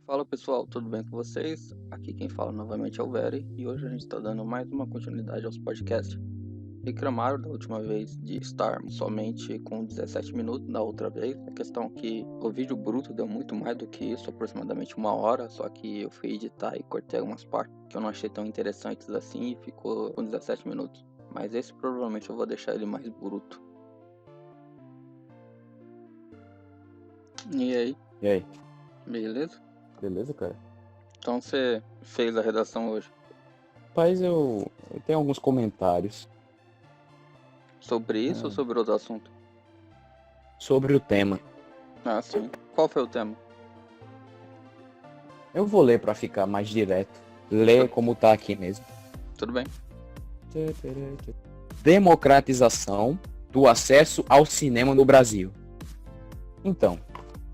Fala pessoal, tudo bem com vocês? Aqui quem fala novamente é o Veri e hoje a gente está dando mais uma continuidade aos podcasts. Reclamaram da última vez de estar somente com 17 minutos da outra vez. A questão é que o vídeo bruto deu muito mais do que isso, aproximadamente 1 hora, só que eu fui editar e cortei algumas partes que eu não achei tão interessantes assim e ficou com 17 minutos. Mas esse provavelmente eu vou deixar ele mais bruto. E aí, E aí, beleza? beleza, cara? Então você fez a redação hoje Rapaz, eu tenho alguns comentários sobre isso ou sobre outro assunto? sobre o tema. Ah, sim. Qual foi o tema? Eu vou ler para ficar mais direto. Ler como tá aqui mesmo. Tudo bem. Democratização do acesso ao cinema no Brasil. Então,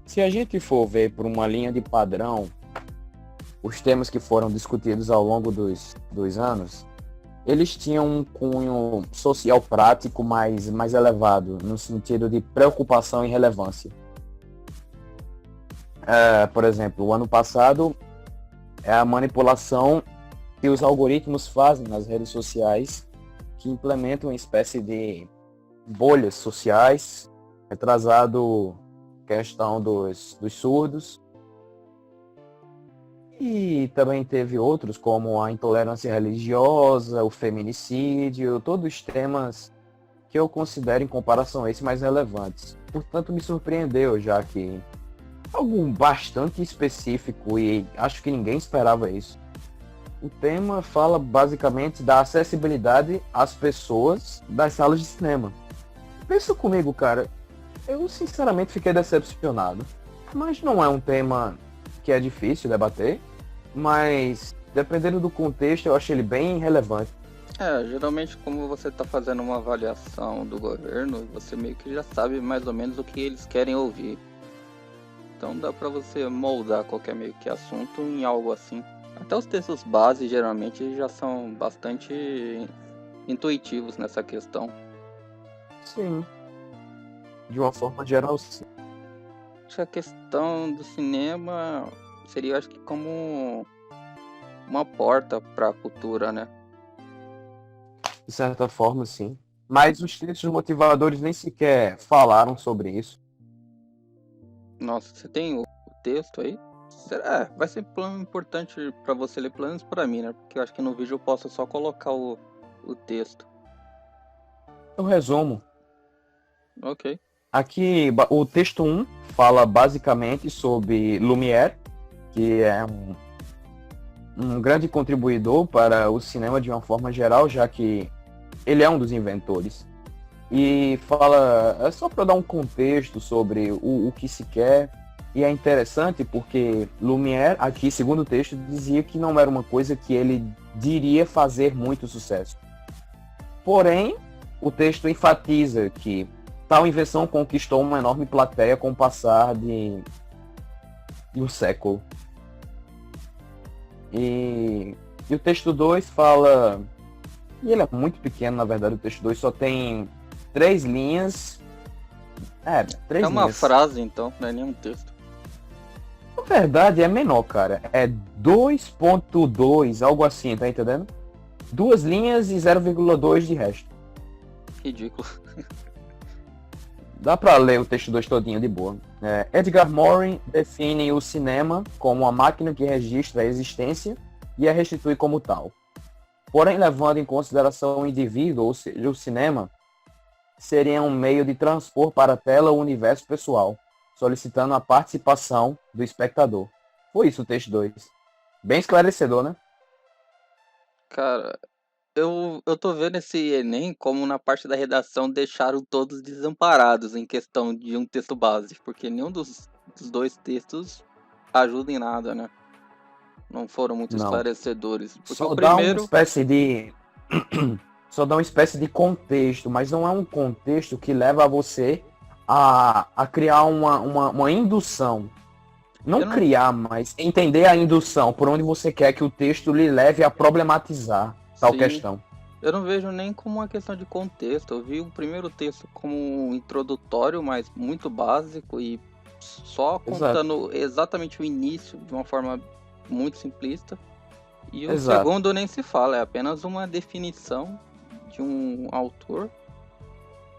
se a gente for ver por uma linha de padrão, os temas que foram discutidos ao longo dos anos, eles tinham um cunho social prático mais elevado, no sentido de preocupação e relevância. Por exemplo, o ano passado é a manipulação que os algoritmos fazem nas redes sociais, que implementam uma espécie de bolhas sociais, retrasado questão dos surdos. E também teve outros, como a intolerância religiosa, o feminicídio, todos temas que eu considero, em comparação a esse, mais relevantes. Portanto, me surpreendeu, já que algo bastante específico e acho que ninguém esperava isso. O tema fala basicamente da acessibilidade às pessoas das salas de cinema. Pensa comigo, cara, eu sinceramente fiquei decepcionado. Mas não é um tema que é difícil debater, mas dependendo do contexto eu achei ele bem relevante. Geralmente como você está fazendo uma avaliação do governo, você meio que já sabe mais ou menos o que eles querem ouvir. Então dá para você moldar qualquer meio que assunto em algo assim. Até os textos base geralmente já são bastante intuitivos nessa questão. Sim, de uma forma geral, sim. Essa questão do cinema seria, acho que, como uma porta para a cultura, né? De certa forma, sim. Mas os textos motivadores nem sequer falaram sobre isso. Nossa, você tem o texto aí? Vai ser plano importante para você ler, pelo menos para mim, né? Porque eu acho que no vídeo eu posso só colocar o texto. Eu resumo. Ok. Aqui, o texto 1 fala basicamente sobre Lumière, que é um grande contribuidor para o cinema de uma forma geral, já que ele é um dos inventores. E fala, é só para dar um contexto sobre o que se quer, e é interessante porque Lumière, aqui, segundo o texto, dizia que não era uma coisa que ele diria fazer muito sucesso. Porém, o texto enfatiza que tal invenção conquistou uma enorme plateia com o passar de um século. E o texto 2 fala... E ele é muito pequeno, na verdade, o texto 2 só tem 3 linhas. 3 É uma linhas. frase, então, não é nenhum texto. Na verdade, é menor, cara. É 2.2, algo assim, tá entendendo? 2 linhas e 0,2 de resto. Ridículo. Dá pra ler o texto 2 todinho de boa. Edgar Morin define o cinema como uma máquina que registra a existência e a restitui como tal. Porém, levando em consideração o indivíduo, ou seja, o cinema, seria um meio de transpor para a tela o universo pessoal, solicitando a participação do espectador. Foi isso o texto 2. Bem esclarecedor, né? Cara, eu tô vendo esse Enem como na parte da redação deixaram todos desamparados em questão de um texto base, porque nenhum dos dois textos ajuda em nada, né? Não foram muito Não. esclarecedores. Porque Só o dá uma primeiro. espécie de... Só dá uma espécie de contexto, mas não é um contexto que leva você a criar uma indução. Não criar, mas entender a indução, por onde você quer que o texto lhe leve a problematizar tal Sim. questão. Eu não vejo nem como uma questão de contexto. Eu vi o primeiro texto como um introdutório, mas muito básico e só Exato. contando exatamente o início de uma forma muito simplista. E o Exato. segundo nem se fala, é apenas uma definição de um autor.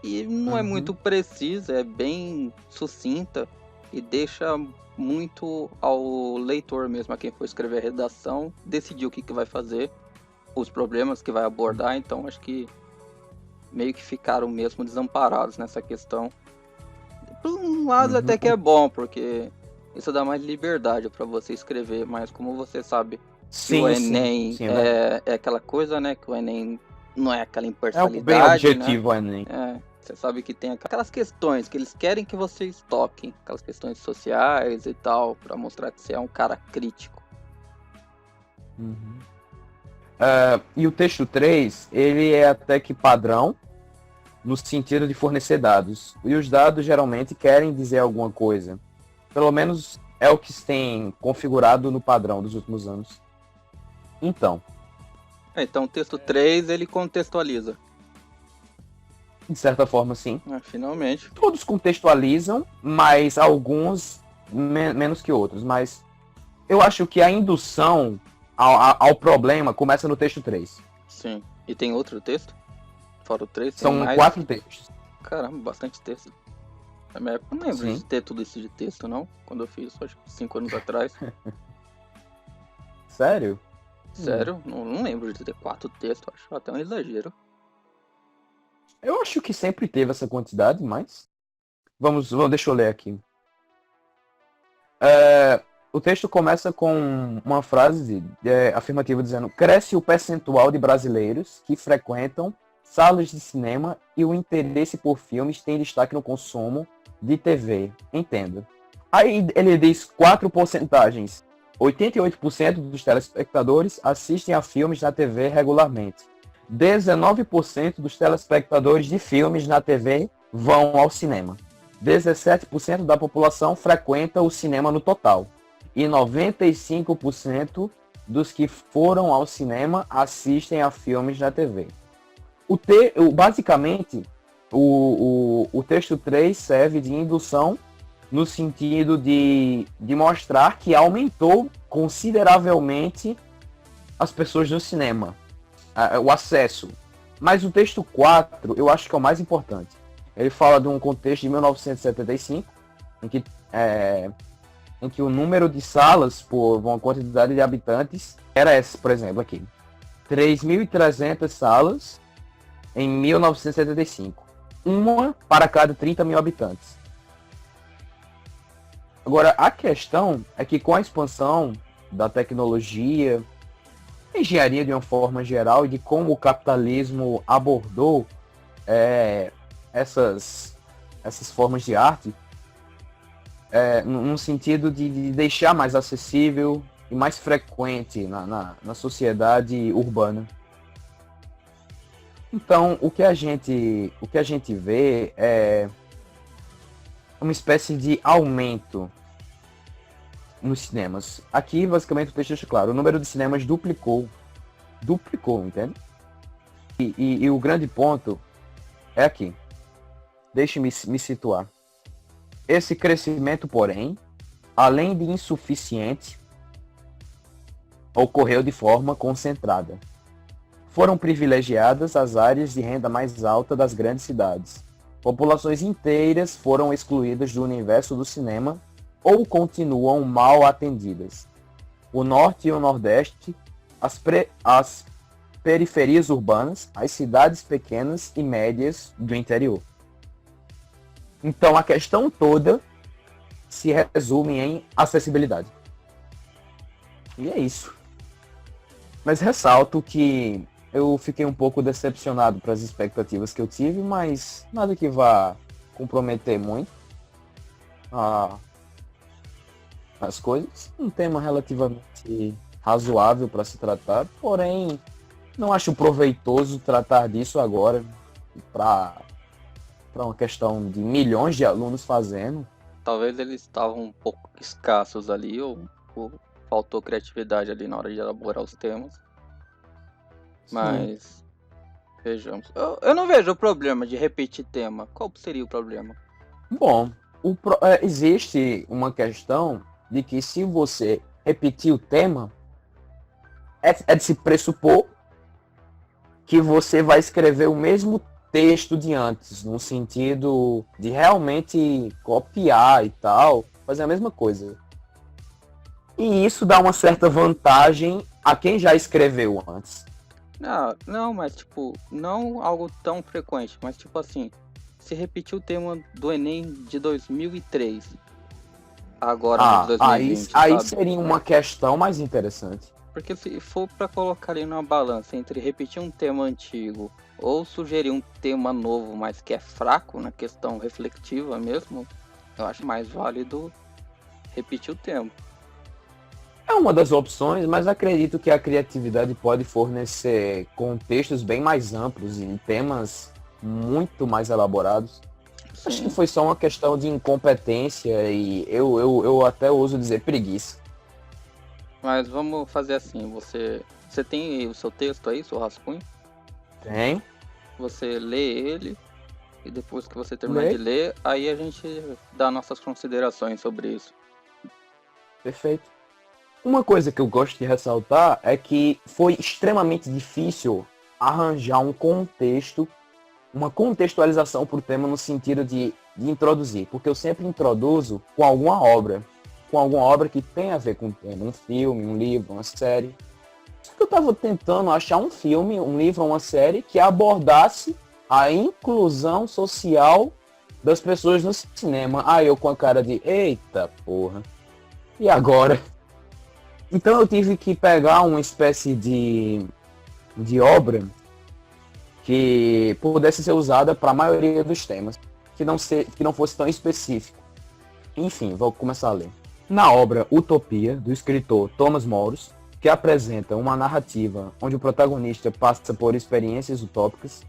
E não é muito Uhum. precisa, é bem sucinta e deixa muito ao leitor mesmo, a quem for escrever a redação, decidir o que vai fazer, os problemas que vai abordar. Então acho que meio que ficaram mesmo desamparados nessa questão. Por um lado até que é Uhum. bom, porque isso dá mais liberdade para você escrever, mas como você sabe que o Sim, sim, Enem sim, é verdade. é aquela coisa, né? Que o Enem não é aquela É o bem imparcialidade, né? objetivo, Enem. Você sabe que tem aquelas questões que eles querem que vocês toquem, aquelas questões sociais e tal, para mostrar que você é um cara crítico. Uhum. E o texto 3 ele é até que padrão, no sentido de fornecer dados. E os dados geralmente querem dizer alguma coisa. Pelo menos é o que se tem configurado no padrão dos últimos anos. Então, Então o texto 3 ele contextualiza. de certa forma, sim. Finalmente. Todos contextualizam, mas alguns menos que outros. Mas eu acho que a indução ao problema começa no texto 3. Sim. E tem outro texto? Fora o 3, tem São mais. 4 textos. Caramba, bastante texto. Na minha época eu não lembro Sim. de ter tudo isso de texto, não. Quando eu fiz, acho que 5 anos atrás. Sério? Sério? Não lembro de ter 4 textos. Acho até um exagero. Eu acho que sempre teve essa quantidade, mas. Deixa eu ler aqui. O texto começa com uma frase afirmativa dizendo: cresce o percentual de brasileiros que frequentam salas de cinema e o interesse por filmes tem destaque no consumo de TV. Entendo. Aí ele diz 4 porcentagens. 88% dos telespectadores assistem a filmes na TV regularmente. 19% dos telespectadores de filmes na TV vão ao cinema. 17% da população frequenta o cinema no total. E 95% dos que foram ao cinema assistem a filmes na TV. Basicamente, o texto 3 serve de indução no sentido de mostrar que aumentou consideravelmente as pessoas no cinema, o acesso. Mas o texto 4, eu acho que é o mais importante. Ele fala de um contexto de 1975, em que o número de salas por uma quantidade de habitantes era esse, por exemplo, aqui. 3.300 salas em 1975. Uma para cada 30 mil habitantes. Agora, a questão é que com a expansão da tecnologia, engenharia de uma forma geral e de como o capitalismo abordou essas formas de arte, num sentido de deixar mais acessível e mais frequente na sociedade urbana. Então, o que a gente vê é uma espécie de aumento nos cinemas. Aqui, basicamente, o texto deixa claro, o número de cinemas duplicou, entende? E o grande ponto é aqui. Deixe-me me situar. Esse crescimento, porém, além de insuficiente, ocorreu de forma concentrada. Foram privilegiadas as áreas de renda mais alta das grandes cidades. Populações inteiras foram excluídas do universo do cinema ou continuam mal atendidas. O Norte e o Nordeste, as periferias urbanas, as cidades pequenas e médias do interior. Então a questão toda se resume em acessibilidade. E é isso. Mas ressalto que eu fiquei um pouco decepcionado para as expectativas que eu tive, mas nada que vá comprometer muito as coisas. Um tema relativamente razoável para se tratar, porém não acho proveitoso tratar disso agora para uma questão de milhões de alunos fazendo. Talvez eles estavam um pouco escassos ali, ou faltou criatividade ali na hora de elaborar os temas. Mas vejamos. Eu não vejo o problema de repetir tema. Qual seria o problema? Bom, Existe uma questão de que se você repetir o tema, é de se pressupor que você vai escrever o mesmo texto de antes, no sentido de realmente copiar e tal, fazer a mesma coisa. E isso dá uma certa vantagem a quem já escreveu antes. Não, mas tipo, não algo tão frequente, mas tipo assim, se repetir o tema do Enem de 2003, agora no de 2020, aí sabe? seria uma questão mais interessante. Porque se for para colocar ali numa balança entre repetir um tema antigo ou sugerir um tema novo, mas que é fraco na questão reflexiva mesmo, eu acho mais válido repetir o tema. É uma das opções, mas acredito que a criatividade pode fornecer contextos bem mais amplos e temas muito mais elaborados. Sim. Acho que foi só uma questão de incompetência e eu até ouso dizer preguiça. Mas vamos fazer assim, você tem o seu texto aí, seu rascunho? Tem. Você lê ele e depois que você terminar Lê. de ler, aí a gente dá nossas considerações sobre isso. Perfeito. Uma coisa que eu gosto de ressaltar é que foi extremamente difícil arranjar um contexto, uma contextualização para o tema no sentido de introduzir, porque eu sempre introduzo com alguma obra que tem a ver com o tema, um filme, um livro, uma série. Só que eu estava tentando achar um filme, um livro, uma série que abordasse a inclusão social das pessoas no cinema. Aí eu com a cara de, eita porra, e agora? Então eu tive que pegar uma espécie de obra que pudesse ser usada para a maioria dos temas, que não fosse tão específico. Enfim, vou começar a ler. Na obra Utopia, do escritor Thomas Morris, que apresenta uma narrativa onde o protagonista passa por experiências utópicas,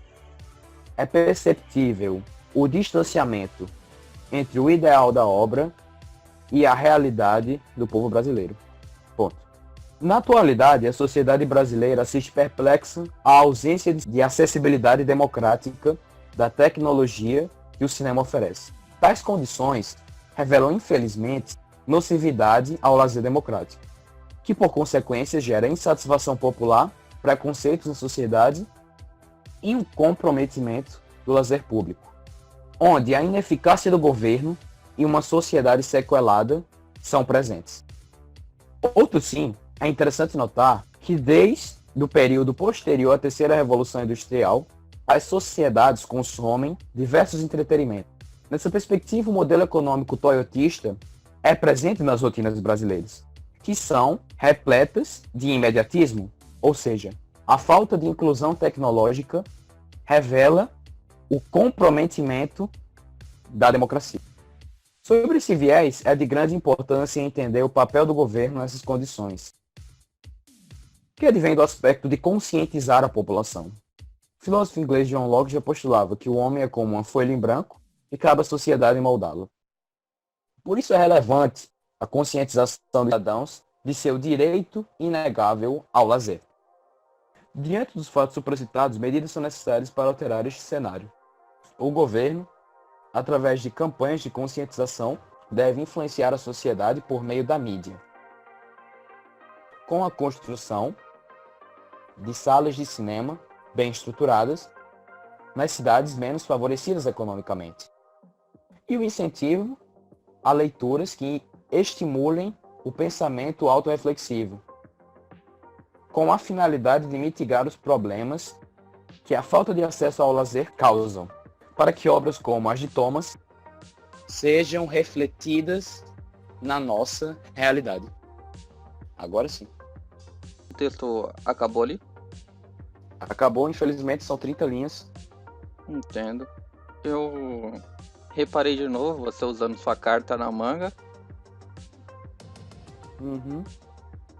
é perceptível o distanciamento entre o ideal da obra e a realidade do povo brasileiro. Ponto. Na atualidade, a sociedade brasileira assiste perplexa à ausência de acessibilidade democrática da tecnologia que o cinema oferece. Tais condições revelam, infelizmente, nocividade ao lazer democrático, que por consequência gera insatisfação popular, preconceitos na sociedade e um comprometimento do lazer público, onde a ineficácia do governo e uma sociedade sequelada são presentes. Outro sim, é interessante notar que desde o período posterior à terceira revolução industrial, as sociedades consomem diversos entretenimentos. Nessa perspectiva, o modelo econômico toyotista é presente nas rotinas brasileiras, que são repletas de imediatismo, ou seja, a falta de inclusão tecnológica revela o comprometimento da democracia. Sobre esse viés, é de grande importância entender o papel do governo nessas condições, que advém do aspecto de conscientizar a população. O filósofo inglês John Locke já postulava que o homem é como uma folha em branco e cabe à sociedade moldá-lo. Por isso é relevante a conscientização dos cidadãos de seu direito inegável ao lazer. Diante dos fatos supracitados, medidas são necessárias para alterar este cenário. O governo, através de campanhas de conscientização, deve influenciar a sociedade por meio da mídia, com a construção de salas de cinema bem estruturadas nas cidades menos favorecidas economicamente, e o incentivo a leituras que estimulem o pensamento autorreflexivo, com a finalidade de mitigar os problemas que a falta de acesso ao lazer causam, para que obras como as de Thomas sejam refletidas na nossa realidade. Agora sim. O texto acabou ali? Acabou, infelizmente, são 30 linhas. Entendo. Eu reparei de novo você usando sua carta na manga,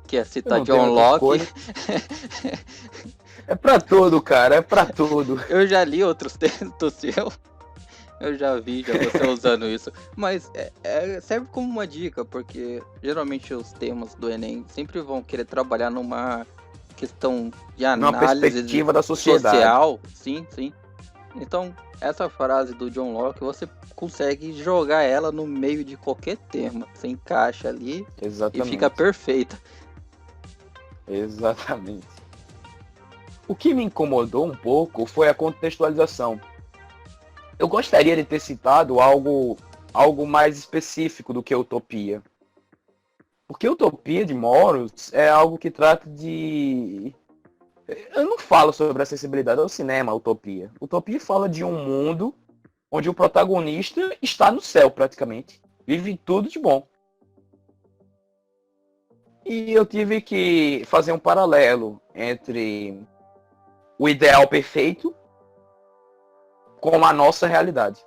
que é citar John Locke. É pra tudo, cara, é pra tudo. Eu já li outros textos seus. Eu já vi você usando isso. Mas serve como uma dica, porque geralmente os temas do Enem sempre vão querer trabalhar numa questão de análise perspectiva da sociedade. social. Sim, sim. Então, essa frase do John Locke, você consegue jogar ela no meio de qualquer tema. Você encaixa ali e fica Exatamente. perfeita. Exatamente. O que me incomodou um pouco foi a contextualização. Eu gostaria de ter citado algo mais específico do que utopia. Porque utopia de Moros é algo que trata de... Eu não falo sobre acessibilidade ao cinema, utopia. Utopia fala de um mundo onde o protagonista está no céu, praticamente. Vive tudo de bom. E eu tive que fazer um paralelo entre o ideal perfeito com a nossa realidade.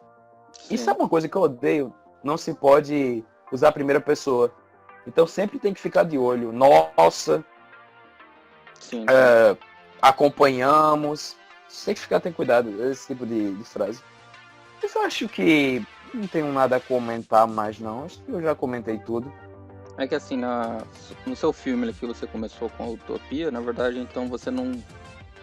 Sim. Isso é uma coisa que eu odeio. Não se pode usar a primeira pessoa. Então sempre tem que ficar de olho. Nossa, Sim, acompanhamos. Tem que ficar, tem cuidado, esse tipo de frase. Mas eu acho que não tenho nada a comentar mais não. Acho que eu já comentei tudo. É que assim, no seu filme que você começou com a utopia, na verdade, então você não...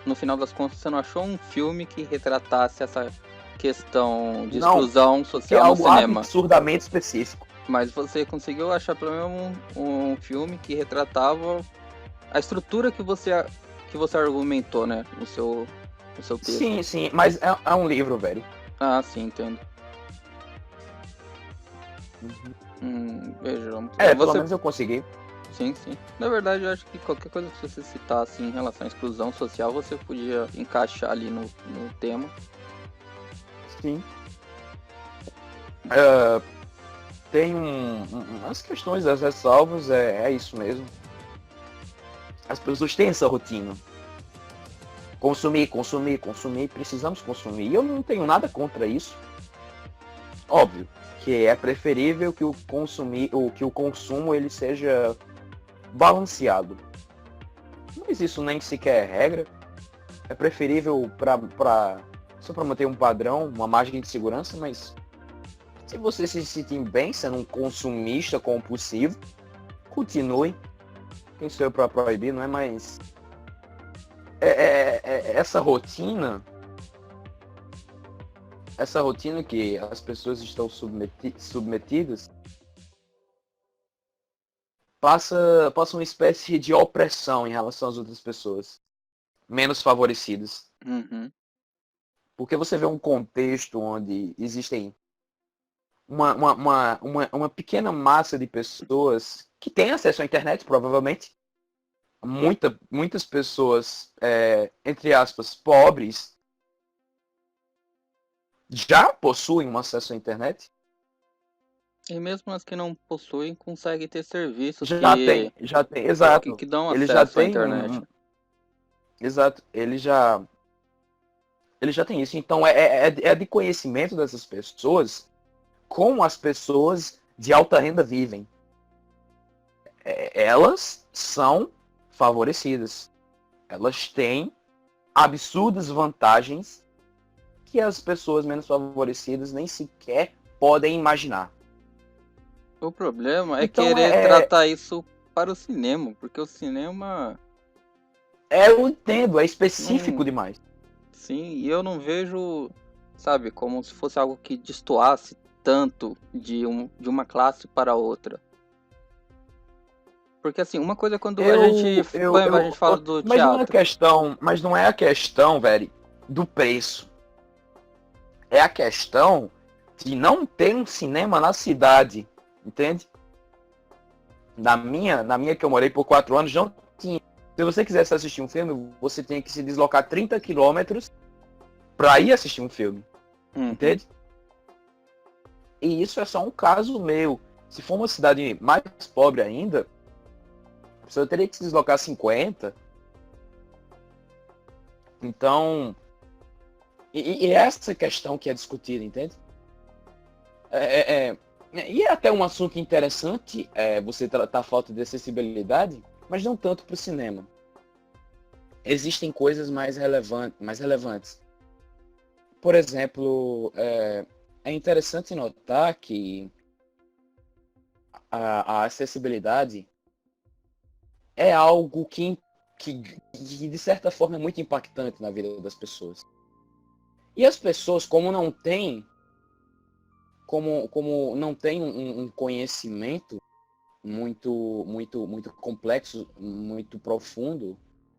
No final das contas, você não achou um filme que retratasse essa questão de exclusão Que é social no algo cinema. absurdamente específico. Mas você conseguiu achar pelo menos um filme que retratava a estrutura que você argumentou, né? No seu texto. Sim, sim, mas é um livro, velho. Ah, sim, entendo. Vejamos. Pelo menos eu consegui. Sim, sim. Na verdade, eu acho que qualquer coisa que você citasse em relação à exclusão social, você podia encaixar ali no tema. Sim. Tem umas questões das ressalvas, é isso mesmo. As pessoas têm essa rotina. Consumir, precisamos consumir. E eu não tenho nada contra isso. Óbvio que é preferível que o consumo ele seja balanceado. Mas isso nem sequer é regra. É preferível só para manter um padrão, uma margem de segurança, mas se você se sentir bem sendo um consumista compulsivo, continue. Quem sou eu para proibir, não é? Mas essa rotina que as pessoas estão submetidas passa uma espécie de opressão em relação às outras pessoas menos favorecidas. Uhum. Porque você vê um contexto onde existem uma pequena massa de pessoas que têm acesso à internet, provavelmente. Muitas pessoas, entre aspas, pobres, já possuem um acesso à internet. E mesmo as que não possuem, conseguem ter serviços Já tem, exato. que dão Ele já acesso à tem internet. Exato, ele já tem isso. Então é de conhecimento dessas pessoas como as pessoas de alta renda vivem. Elas são favorecidas. Elas têm absurdas vantagens que as pessoas menos favorecidas nem sequer podem imaginar. O problema é Então, querer tratar isso para o cinema, porque o cinema... Eu entendo, é específico demais. Sim, e eu não vejo, sabe, como se fosse algo que destoasse tanto de uma classe para outra. Porque assim, uma coisa é quando a gente fala do teatro. Mas não é a questão, velho, do preço. É a questão de não ter um cinema na cidade, entende? Na minha que eu morei por 4 anos, não tinha. Se você quisesse assistir um filme, você tinha que se deslocar 30 quilômetros para ir assistir um filme, entende? E isso é só um caso meu. Se for uma cidade mais pobre ainda, a pessoa teria que se deslocar 50. Então, e essa questão que é discutida, entende? E é até um assunto interessante você tratar a falta de acessibilidade, mas não tanto para o cinema. Existem coisas mais relevantes. Por exemplo, é interessante notar que a acessibilidade é algo que de certa forma é muito impactante na vida das pessoas. E as pessoas, como não têm, como não têm um conhecimento muito complexo, muito profundo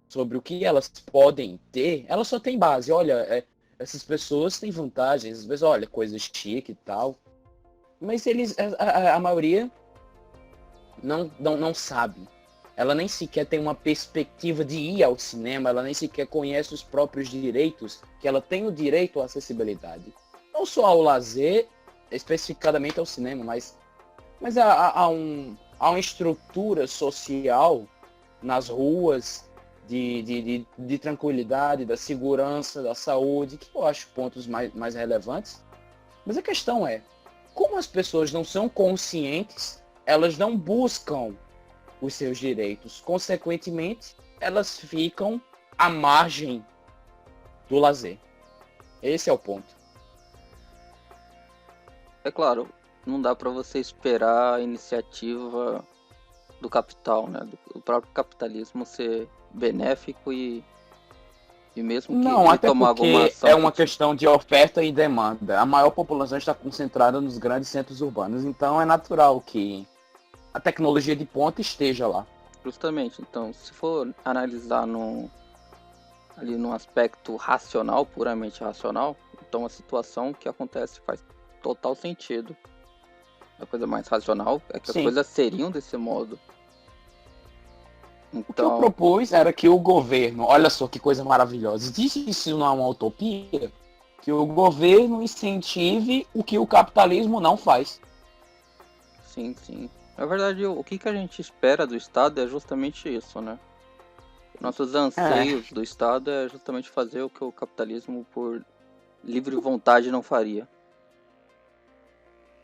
sobre o que elas podem ter, elas só têm base. Olha, essas pessoas têm vantagens, às vezes, olha, coisa chique e tal. Mas a maioria não sabe. Ela nem sequer tem uma perspectiva de ir ao cinema, ela nem sequer conhece os próprios direitos, que ela tem o direito à acessibilidade. Não só ao lazer, especificadamente ao cinema, mas há uma estrutura social nas ruas de tranquilidade, da segurança, da saúde, que eu acho pontos mais relevantes. Mas a questão é, como as pessoas não são conscientes, elas não buscam os seus direitos. Consequentemente, elas ficam à margem do lazer. Esse é o ponto. É claro, não dá para você esperar a iniciativa do capital, né? Do próprio capitalismo ser benéfico e mesmo que Não, ele até tomar alguma porque ação é uma questão de oferta e demanda. A maior população está concentrada nos grandes centros urbanos, então é natural que a tecnologia de ponta esteja lá. justamente, então, se for analisar ali no aspecto racional, puramente racional, então a situação que acontece faz total sentido. A coisa mais racional é que as Sim. coisas seriam desse modo. O que eu Então, propus era que o governo, olha só que coisa maravilhosa, disse isso não é uma utopia, que o governo incentive o que o capitalismo não faz. sim, sim. Na verdade, o que a gente espera do Estado é justamente isso, né? Nossos É, anseios do Estado é justamente fazer o que o capitalismo, por livre vontade, não faria.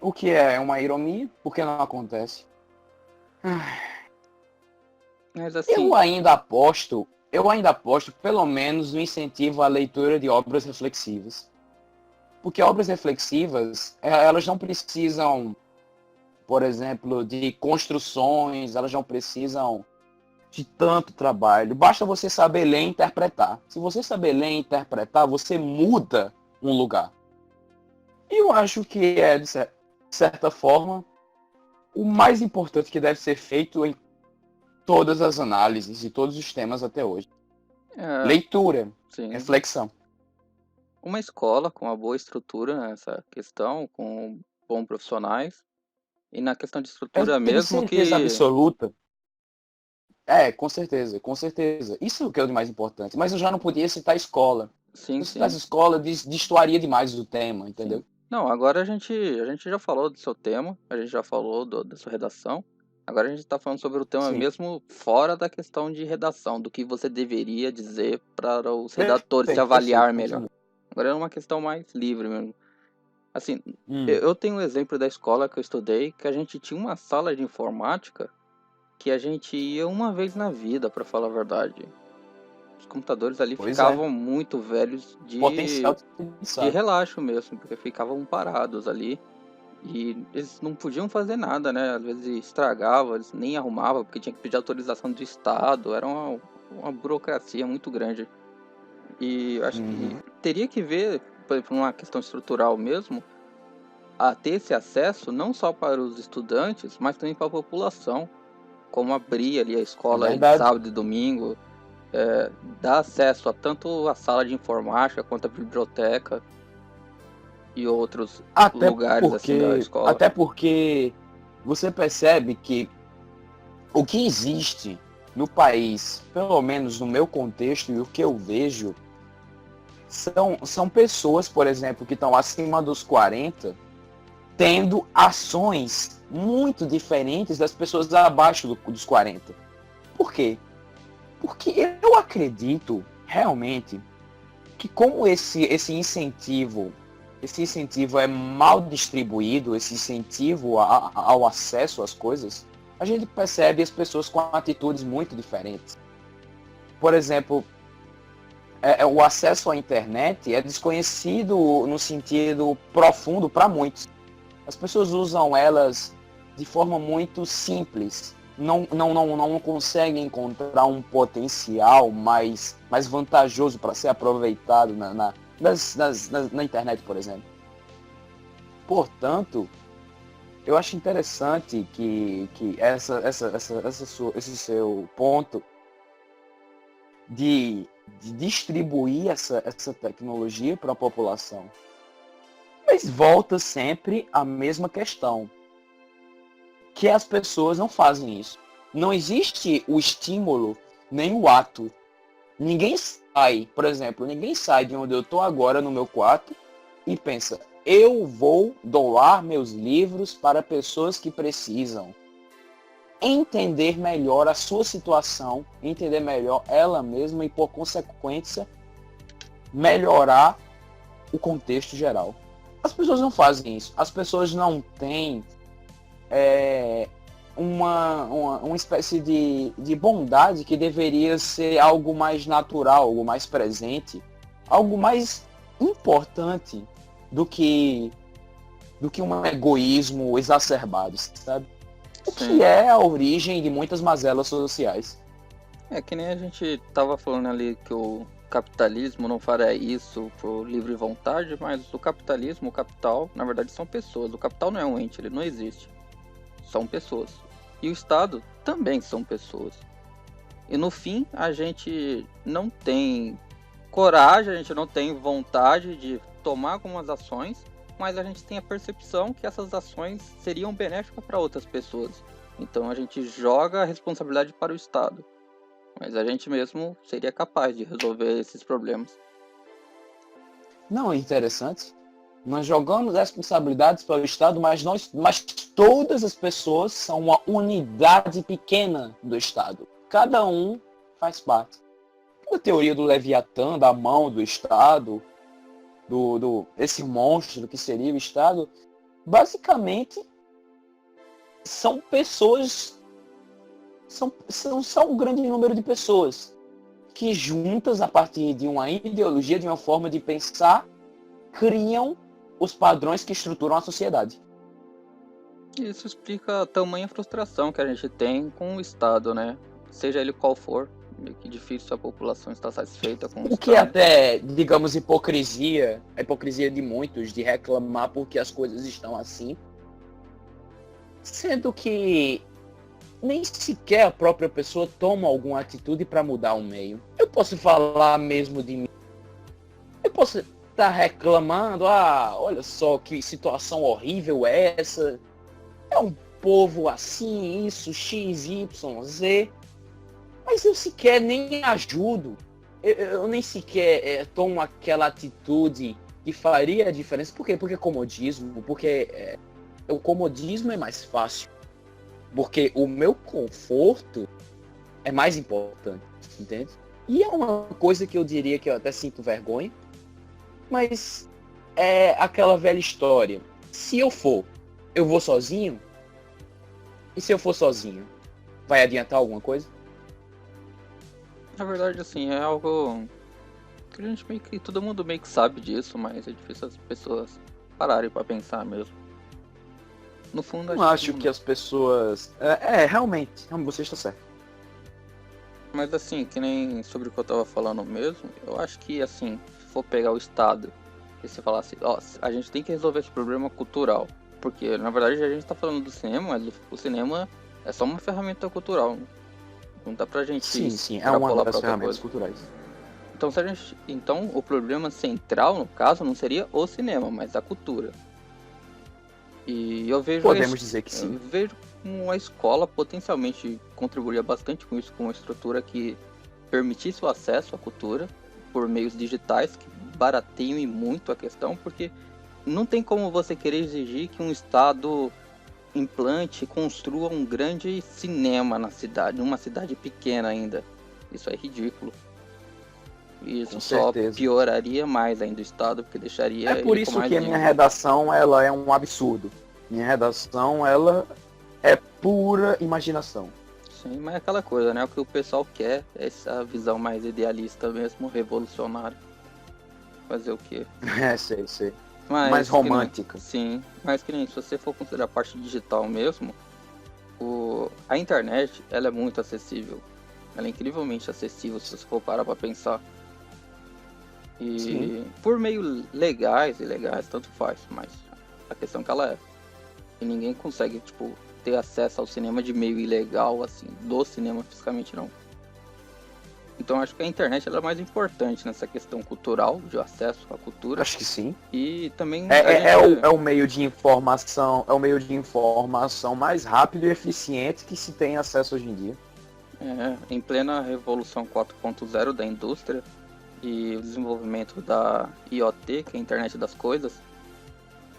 o que é uma ironia, porque não acontece. Mas assim, Eu ainda aposto pelo menos no incentivo à leitura de obras reflexivas. Porque obras reflexivas, elas não precisam, por exemplo, de construções, elas não precisam de tanto trabalho. Basta você saber ler e interpretar. Se você saber ler e interpretar, você muda um lugar. E eu acho que é, de certa forma, o mais importante que deve ser feito em todas as análises de todos os temas até hoje. é, Leitura, sim, reflexão. uma escola com uma boa estrutura nessa questão, com bons profissionais, e na questão de Eu estrutura tenho mesmo certeza que, absoluta. Com certeza, com certeza. Isso é o que é o de mais importante. Mas eu já não podia citar escola. Se sim, eu citasse sim, escola, destoaria demais o tema, sim. entendeu? Não, agora a gente já falou do seu tema, a gente já falou da sua redação. Agora a gente está falando sobre o tema Sim. mesmo fora da questão de redação, do que você deveria dizer para os redatores se Perfeito, avaliar perfeito. melhor. Continua. Agora é uma questão mais livre mesmo. Assim, Hum. eu tenho um exemplo da escola que eu estudei, que a gente tinha uma sala de informática que a gente ia uma vez na vida, para falar a verdade. Os computadores ali Pois é. ficavam muito velhos Potencial de de pensar. relaxo mesmo, porque ficavam parados ali. E eles não podiam fazer nada, né? Às vezes estragava, eles nem arrumavam, porque tinha que pedir autorização do Estado. Era uma burocracia muito grande. E eu acho que Uhum. teria que ver, por exemplo, uma questão estrutural mesmo, a ter esse acesso não só para os estudantes, mas também para a população. Como abrir ali a É escola em verdade. sábado e domingo, dar acesso a tanto a sala de informática quanto a biblioteca e outros lugares assim da escola. Até porque você percebe que o que existe no país, pelo menos no meu contexto e o que eu vejo, são pessoas, por exemplo, que estão acima dos 40, tendo ações muito diferentes das pessoas abaixo dos 40. Por quê? Porque eu acredito realmente que como esse incentivo é mal distribuído, esse incentivo ao acesso às coisas, a gente percebe as pessoas com atitudes muito diferentes. Por exemplo, o acesso à internet é desconhecido no sentido profundo para muitos. As pessoas usam elas de forma muito simples. Não conseguem encontrar um potencial mais vantajoso para ser aproveitado na internet, por exemplo. Portanto, eu acho interessante que esse seu ponto de distribuir essa tecnologia para a população. Mas volta sempre a mesma questão, que as pessoas não fazem isso. Não existe o estímulo, nem o ato. Ninguém sai, por exemplo, ninguém sai de onde eu estou agora no meu quarto e pensa, eu vou doar meus livros para pessoas que precisam. Entender melhor a sua situação, entender melhor ela mesma e, por consequência, melhorar o contexto geral. As pessoas não fazem isso. As pessoas não têm uma espécie de bondade que deveria ser algo mais natural, algo mais presente, algo mais importante do que um egoísmo exacerbado, sabe? O que é a origem de muitas mazelas sociais. É que nem a gente tava falando ali que o capitalismo não faria isso por livre vontade, mas o capitalismo, o capital, na verdade são pessoas. O capital não é um ente, ele não existe. São pessoas. E o Estado também são pessoas. E no fim, a gente não tem coragem, a gente não tem vontade de tomar algumas ações, mas a gente tem a percepção que essas ações seriam benéficas para outras pessoas. Então a gente joga a responsabilidade para o Estado. Mas a gente mesmo seria capaz de resolver esses problemas. Não é interessante? Nós jogamos responsabilidades para o Estado, mas todas as pessoas são uma unidade pequena do Estado. Cada um faz parte. A teoria do Leviatã, da mão do Estado, esse monstro que seria o Estado, basicamente são pessoas, são um grande número de pessoas que juntas a partir de uma ideologia, de uma forma de pensar, criam os padrões que estruturam a sociedade. Isso explica a tamanha frustração que a gente tem com o Estado, né? Seja ele qual for, meio que difícil a população estar satisfeita com o Estado. O que é até, digamos, hipocrisia, a hipocrisia de muitos, de reclamar porque as coisas estão assim, sendo que nem sequer a própria pessoa toma alguma atitude para mudar o meio. Eu posso falar mesmo de mim. Eu posso estar reclamando, olha só que situação horrível é essa. É um povo assim, isso, X, Y, Z. Mas eu sequer nem ajudo. Eu nem sequer tomo aquela atitude que faria a diferença. Por quê? Porque comodismo. Porque o comodismo é mais fácil. Porque o meu conforto é mais importante, entende? E é uma coisa que eu diria que eu até sinto vergonha, mas é aquela velha história. Se eu vou sozinho? E se eu for sozinho, vai adiantar alguma coisa? Na verdade, assim, é algo que a gente todo mundo meio que sabe disso, mas é difícil as pessoas pararem para pensar mesmo. No fundo, eu acho que as pessoas... realmente, você está certo. Mas assim, que nem sobre o que eu tava falando mesmo, eu acho que assim, se for pegar o Estado e você falar assim, a gente tem que resolver esse problema cultural. Porque, na verdade, a gente tá falando do cinema, mas o cinema é só uma ferramenta cultural. Não dá pra gente sim, é uma das ferramentas culturais. Então, o problema central, no caso, não seria o cinema, mas a cultura. E eu vejo... Podemos dizer que sim. Eu vejo uma escola potencialmente contribuiria bastante com isso, com uma estrutura que permitisse o acesso à cultura por meios digitais, que barateiam muito a questão, porque não tem como você querer exigir que um Estado implante, construa um grande cinema na cidade, numa cidade pequena ainda. Isso é ridículo. Isso só pioraria mais ainda o Estado, porque deixaria... É por isso que a minha redação ela é um absurdo. Minha redação ela é pura imaginação. Sim, mas é aquela coisa, né? O que o pessoal quer é essa visão mais idealista mesmo, revolucionária. Fazer o quê? Sei. Mais romântica. Sim, mas que nem se você for considerar a parte digital mesmo, a internet, ela é muito acessível. Ela é incrivelmente acessível se você for parar pra pensar. Sim. E por meio legais e ilegais, tanto faz, mas a questão é que ela é. E ninguém consegue, tipo, ter acesso ao cinema de meio ilegal, assim, do cinema fisicamente não. Então acho que a internet ela é mais importante nessa questão cultural, de acesso à cultura. Acho que sim. E também É o meio de informação, é o meio de informação mais rápido e eficiente que se tem acesso hoje em dia. em plena revolução 4.0 da indústria e o desenvolvimento da IoT, que é a internet das coisas.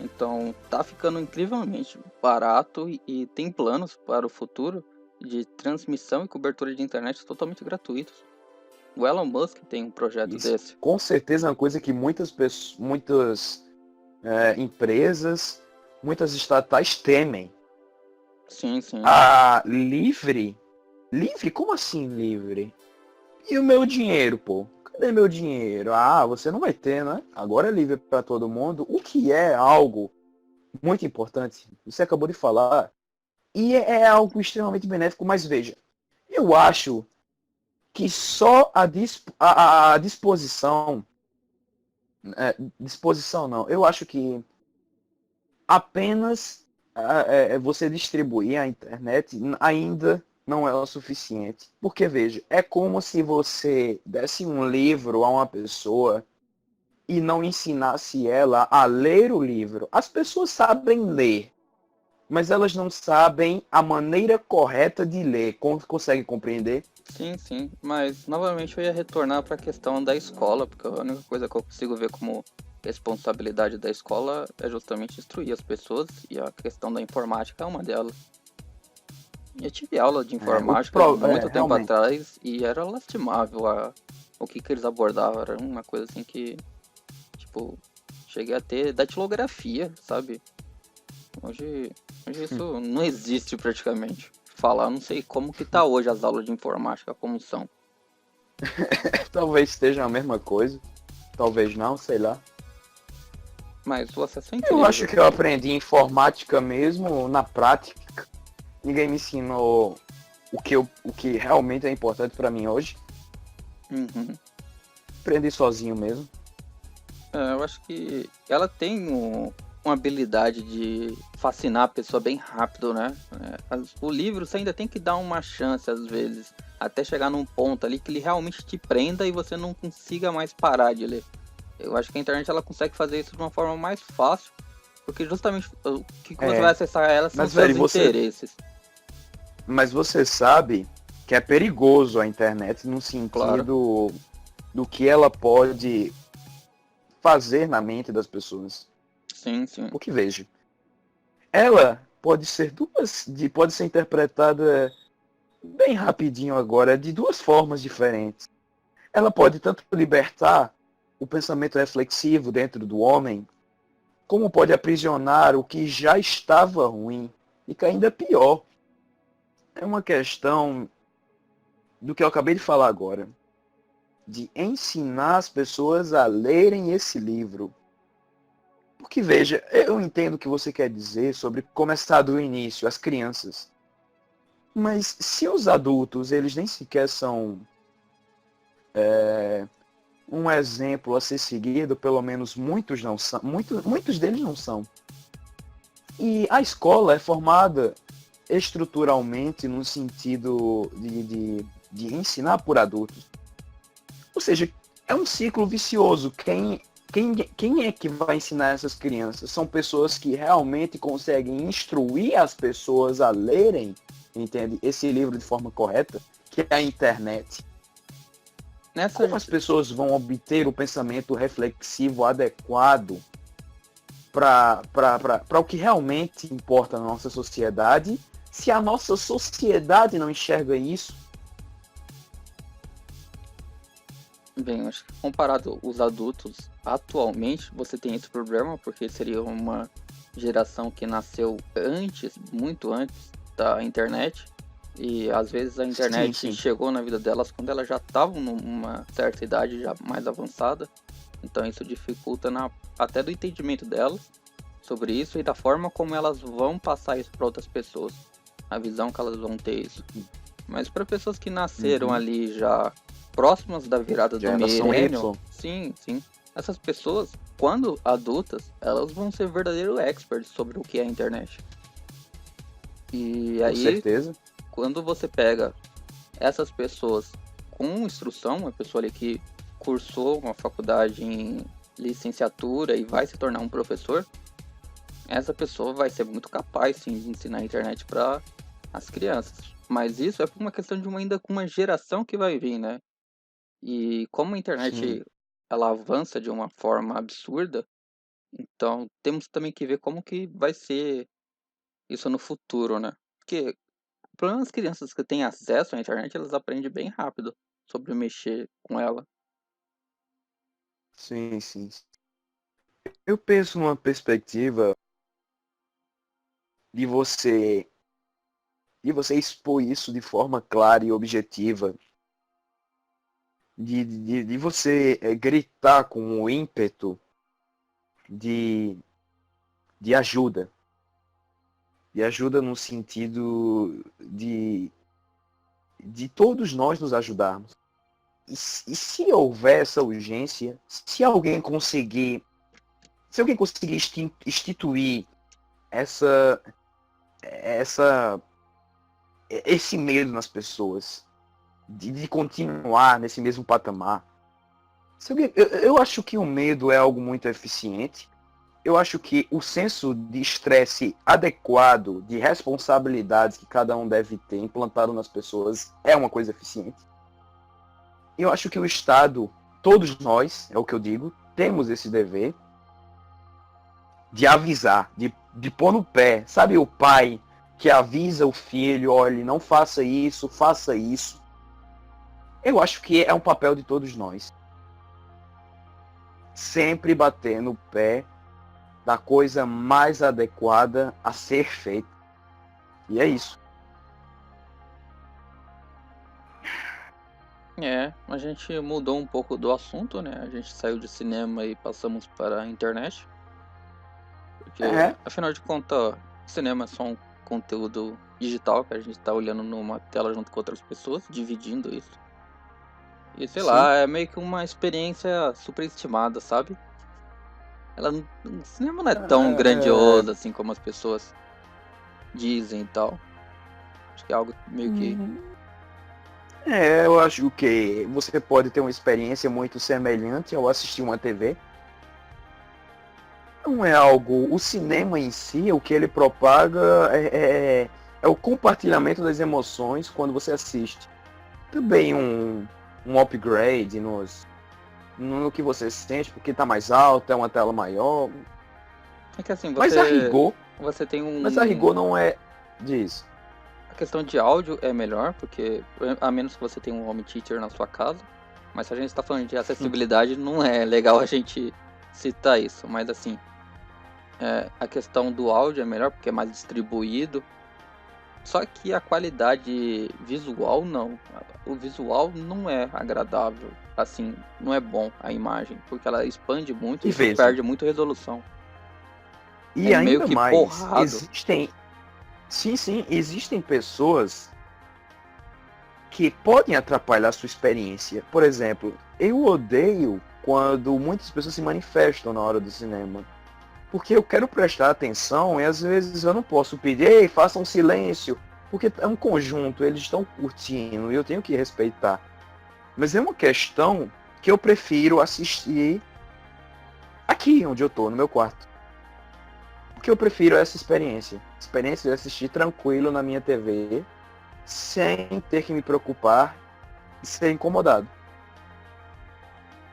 Então tá ficando incrivelmente barato e tem planos para o futuro de transmissão e cobertura de internet totalmente gratuitos. O Elon Musk tem um projeto Isso, desse. com certeza, é uma coisa que muitas pessoas, muitas empresas, muitas estatais temem. Sim, sim. Ah, livre? Livre? Como assim livre? E o meu dinheiro, pô? Cadê meu dinheiro? Ah, você não vai ter, né? Agora é livre para todo mundo. O que é algo muito importante. Você acabou de falar. E é algo extremamente benéfico, mas veja, eu acho que só a disposição. Disposição não. Eu acho que apenas você distribuir a internet ainda não é o suficiente. Porque, veja, é como se você desse um livro a uma pessoa e não ensinasse ela a ler o livro. As pessoas sabem ler, mas elas não sabem a maneira correta de ler. Consegue compreender? Sim, sim. Mas novamente eu ia retornar para a questão da escola, porque a única coisa que eu consigo ver como responsabilidade da escola é justamente instruir as pessoas, e a questão da informática é uma delas. Eu tive aula de informática muito tempo realmente. atrás e era lastimável o que eles abordavam. Era uma coisa assim que, tipo, cheguei a ter datilografia, sabe? Hoje isso não existe praticamente. Falar, não sei como que tá hoje as aulas de informática, como são. Talvez esteja a mesma coisa. Talvez não, sei lá. Mas o acesso é incrível. Eu acho que eu aprendi informática mesmo na prática. Ninguém me ensinou o que realmente é importante para mim hoje. Uhum. Aprendi sozinho mesmo. Eu acho que ela tem uma habilidade de fascinar a pessoa bem rápido, né? O livro você ainda tem que dar uma chance às vezes, até chegar num ponto ali que ele realmente te prenda e você não consiga mais parar de ler. Eu acho que a internet ela consegue fazer isso de uma forma mais fácil, porque justamente o que você vai acessar ela são os seus interesses. Mas você sabe que é perigoso a internet no sentido do que ela pode fazer na mente das pessoas. Sim, sim. Porque veja, ela pode ser interpretada bem rapidinho agora de duas formas diferentes. Ela pode tanto libertar o pensamento reflexivo dentro do homem, como pode aprisionar o que já estava ruim e que ainda pior. É uma questão do que eu acabei de falar agora, de ensinar as pessoas a lerem esse livro. Porque veja, eu entendo o que você quer dizer sobre começar do início, as crianças. Mas se os adultos, eles nem sequer são um exemplo a ser seguido, pelo menos muitos não são, muitos deles não são. E a escola é formada estruturalmente no sentido de ensinar por adultos. Ou seja, é um ciclo vicioso. Quem é que vai ensinar essas crianças? São pessoas que realmente conseguem instruir as pessoas a lerem, entende, esse livro de forma correta, que é a internet. Como as pessoas vão obter o pensamento reflexivo adequado para o que realmente importa na nossa sociedade, se a nossa sociedade não enxerga isso? Bem, acho que comparado os adultos atualmente, você tem esse problema, porque seria uma geração que nasceu antes, muito antes da internet, e às vezes a internet chegou na vida delas quando elas já estavam numa certa idade já mais avançada, então isso dificulta até do entendimento delas sobre isso e da forma como elas vão passar isso para outras pessoas, a visão que elas vão ter isso. Mas para pessoas que nasceram ali já próximas da virada do Geração milênio, Y. sim, essas pessoas, quando adultas, elas vão ser verdadeiros experts sobre o que é a internet. E Com aí, certeza. quando você pega essas pessoas com instrução, uma pessoa ali que cursou uma faculdade em licenciatura e vai se tornar um professor, essa pessoa vai ser muito capaz, sim, de ensinar a internet para as crianças. Mas isso é por uma questão de ainda com uma geração que vai vir, né? E como a Sim. internet ela avança de uma forma absurda, então temos também que ver como que vai ser isso no futuro, né? Porque pelo menos as crianças que têm acesso à internet, elas aprendem bem rápido sobre mexer com ela. Sim, sim. Eu penso numa perspectiva de você expor isso de forma clara e objetiva, de você gritar com o ímpeto de, de ajuda. De ajuda no sentido de todos nós nos ajudarmos. E se houver essa urgência, se alguém conseguir instituir essa, esse medo nas pessoas, de continuar nesse mesmo patamar. Eu acho que o medo é algo muito eficiente. Eu acho que o senso de estresse adequado, de responsabilidades que cada um deve ter implantado nas pessoas é uma coisa eficiente. Eu acho que o Estado, todos nós, é o que eu digo, temos esse dever de avisar, de pôr no pé. Sabe o pai que avisa o filho, olha, não faça isso, faça isso. Eu acho que é um papel de todos nós. Sempre bater no pé da coisa mais adequada a ser feita. E é isso. A gente mudou um pouco do assunto, né? A gente saiu de cinema e passamos para a internet. Porque, afinal de contas, cinema é só um conteúdo digital que a gente tá olhando numa tela junto com outras pessoas, dividindo isso. E sei lá, é meio que uma experiência superestimada, sabe? O cinema não é tão grandioso assim como as pessoas dizem e tal. Acho que é algo meio que. Eu acho que você pode ter uma experiência muito semelhante ao assistir uma TV. Não é algo. O cinema em si, o que ele propaga é o compartilhamento das emoções quando você assiste. Também um upgrade no que você sente, porque está mais alto, é uma tela maior. É que assim, Mas a rigor. Você tem um. Mas a rigor não é disso. A questão de áudio é melhor, porque a menos que você tenha um home theater na sua casa. Mas se a gente está falando de acessibilidade, não é legal a gente citar isso. Mas assim, a questão do áudio é melhor porque é mais distribuído. Só que a qualidade visual não. O visual não é agradável. Assim, não é bom a imagem, porque ela expande muito e perde muito resolução. E ainda meio que mais, porrado. Existem pessoas que podem atrapalhar a sua experiência. Por exemplo, eu odeio quando muitas pessoas se manifestam na hora do cinema. Porque eu quero prestar atenção e às vezes eu não posso pedir, ei, faça um silêncio. Porque é um conjunto, eles estão curtindo e eu tenho que respeitar. Mas é uma questão que eu prefiro assistir aqui onde eu tô, no meu quarto. Porque eu prefiro essa experiência. Experiência de assistir tranquilo na minha TV, sem ter que me preocupar e ser incomodado.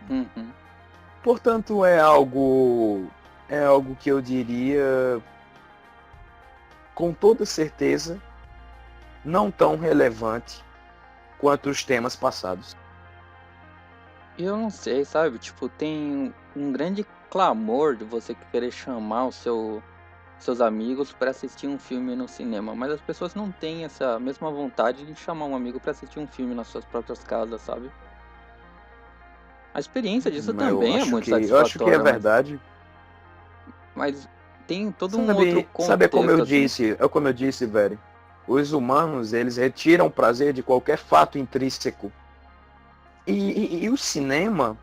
Uhum. Portanto, é algo que eu diria, com toda certeza, não tão relevante quanto os temas passados. Eu não sei, sabe? Tipo, tem um grande clamor de você querer chamar seus amigos para assistir um filme no cinema, mas as pessoas não têm essa mesma vontade de chamar um amigo para assistir um filme nas suas próprias casas, sabe? A experiência disso também é muito satisfatória. Eu acho que é verdade. Mas tem todo um outro contexto. Sabe como eu assim. disse, velho? Os humanos, eles retiram o prazer de qualquer fato intrínseco. E o cinema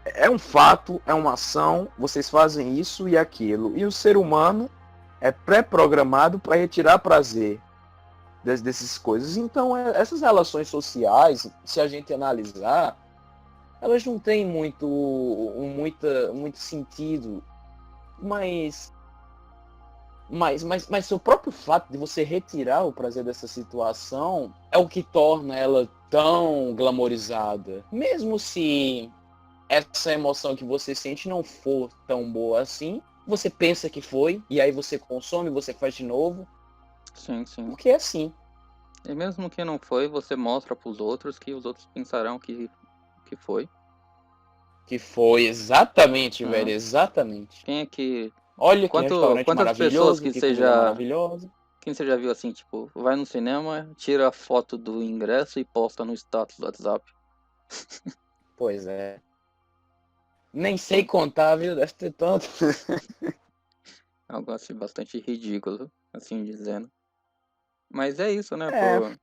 é um fato, é uma ação, vocês fazem isso e aquilo. E o ser humano é pré-programado para retirar prazer dessas coisas. Então, essas relações sociais, se a gente analisar, elas não têm muito sentido. Mas o próprio fato de você retirar o prazer dessa situação é o que torna ela tão glamorizada. Mesmo se essa emoção que você sente não for tão boa assim, você pensa que foi, e aí você consome, você faz de novo, Sim, sim. porque é assim. E mesmo que não foi, você mostra pros outros que os outros pensarão que foi. Que foi exatamente, velho, Né? exatamente. Quem é que. Olha que restaurante Quantas pessoas maravilhoso, que que você comida já. maravilhosa. Quem você já viu assim, tipo, vai no cinema, tira a foto do ingresso e posta no status do WhatsApp? Pois é. Nem sei contar, viu? Deve ter tanto. Algo assim bastante ridículo, assim dizendo. Mas é isso, né? É,